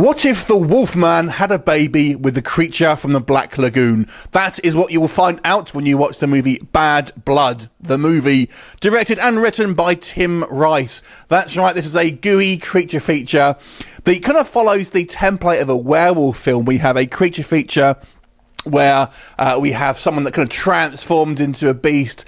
What if the Wolfman had a baby with the creature from the Black Lagoon? That is what you will find out when you watch the movie Bad Blood, the movie, directed and written by Tim Rice. That's right, this is a gooey creature feature that kind of follows the template of a werewolf film. We have a creature feature where we have someone that kind of transformed into a beast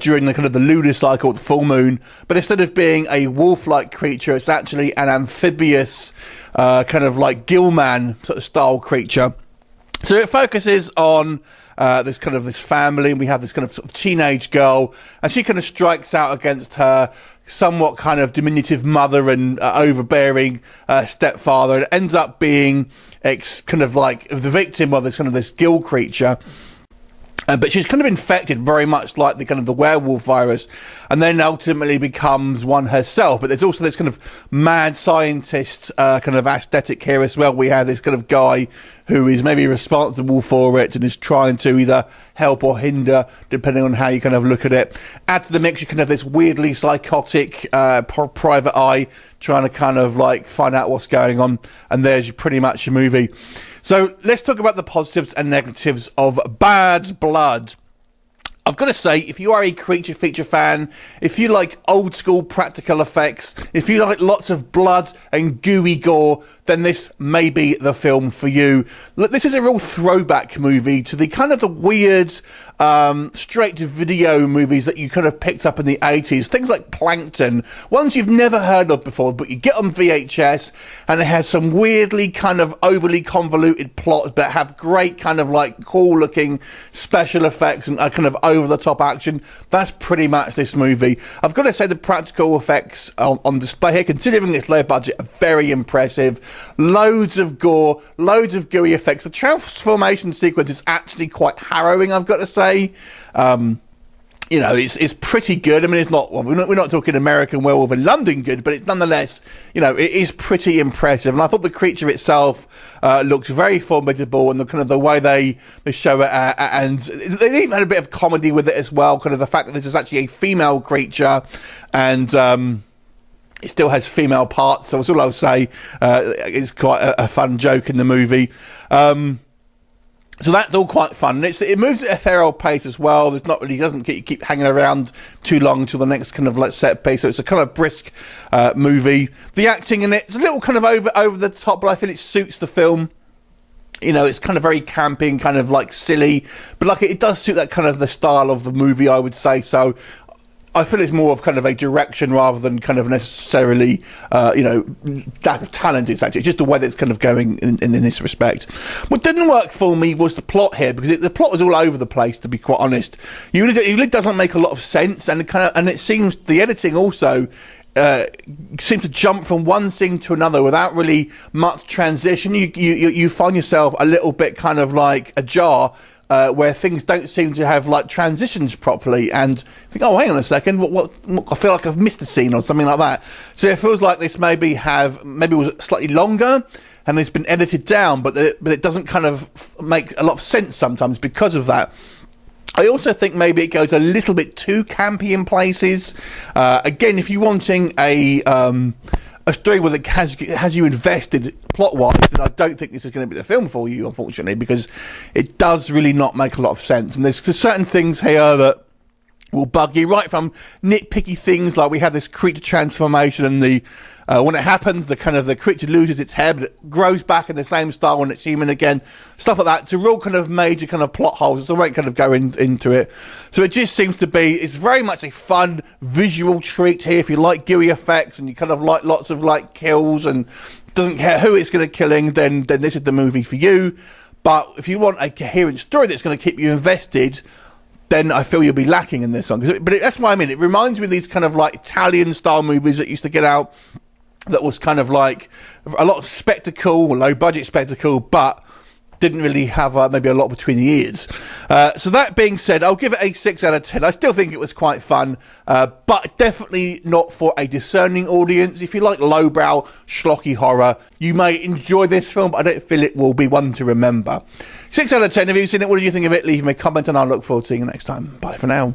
during the kind of the lunar cycle at the full moon, but instead of being a wolf-like creature, it's actually an amphibious kind of like Gillman sort of style creature. So it focuses on this family, and we have this kind of, sort of teenage girl, and she kind of strikes out against her somewhat kind of diminutive mother and overbearing stepfather, and ends up being kind of like the victim of this gill creature. But she's kind of infected very much like the kind of the werewolf virus, and then ultimately becomes one herself. But there's also this kind of mad scientist kind of aesthetic here as well. We have this kind of guy who is maybe responsible for it and is trying to either help or hinder, depending on how you kind of look at it. Add to the mix, you can have this weirdly psychotic private eye trying to kind of like find out what's going on, and there's pretty much your movie. So let's talk about the positives and negatives of Bad Blood. I've got to say, if you are a creature feature fan, if you like old school practical effects, if you like lots of blood and gooey gore, then this may be the film for you. Look, this is a real throwback movie to the kind of the weird straight to video movies that you kind of picked up in the 80s. Things like Plankton, ones you've never heard of before, but you get on VHS, and it has some weirdly kind of overly convoluted plots, but have great kind of like cool looking special effects and a kind of over the top action. That's pretty much this movie. I've got to say the practical effects on display here, considering its low budget, are very impressive. Loads of gore, loads of gooey effects. The transformation sequence is actually quite harrowing, I've got to say. You know, it's pretty good. I mean, it's not, well, we're not talking American Werewolf in London good, but it's nonetheless, you know, it is pretty impressive. And I thought the creature itself looks very formidable, and the kind of the way they show it, and they even had a bit of comedy with it as well. Kind of the fact that this is actually a female creature, and it still has female parts. So that's all I'll say. It's quite a fun joke in the movie. So that's all quite fun. It moves at a fair old pace as well. There's not really, doesn't keep hanging around too long till the next kind of like set piece. So it's a kind of brisk movie. The acting in it's a little kind of over the top, but I feel it suits the film. You know, it's kind of very campy and kind of like silly, but like it does suit that kind of the style of the movie, I would say. So I feel it's more of kind of a direction rather than kind of necessarily, you know, lack of talent. It's actually just the way that it's kind of going in this respect. What didn't work for me was the plot here, because the plot was all over the place, to be quite honest. It really doesn't make a lot of sense, and it seems the editing also seems to jump from one scene to another without really much transition. You find yourself a little bit kind of like ajar, where things don't seem to have like transitions properly, and think, oh, hang on a second, what I feel like I've missed a scene or something like that. So it feels like this maybe was slightly longer, and it's been edited down, but it doesn't kind of make a lot of sense sometimes because of that. I also think maybe it goes a little bit too campy in places. Again, if you're wanting a story where it has you invested plot-wise, then I don't think this is going to be the film for you, unfortunately, because it does really not make a lot of sense. And there's certain things here that will bug you, right from nitpicky things like we have this creature transformation, and when it happens, the creature loses its head, but it grows back in the same style when it's human again, stuff like that. It's a real kind of major kind of plot holes, so I won't kind of go into it. So it just seems to be, it's very much a fun visual treat here. If you like gooey effects and you kind of like lots of like kills and doesn't care who it's going to killing, then this is the movie for you. But if you want a coherent story that's going to keep you invested, then I feel you'll be lacking in this one. But that's what I mean. It reminds me of these kind of like Italian style movies that used to get out, that was kind of like a lot of spectacle, low budget spectacle, but didn't really have maybe a lot between the ears. So that being said, I'll give it a 6 out of 10. I still think it was quite fun, but definitely not for a discerning audience. If you like lowbrow, schlocky horror, you may enjoy this film, but I don't feel it will be one to remember. 6 out of 10. Have you seen it? What do you think of it? Leave me a comment, and I'll look forward to seeing you next time. Bye for now.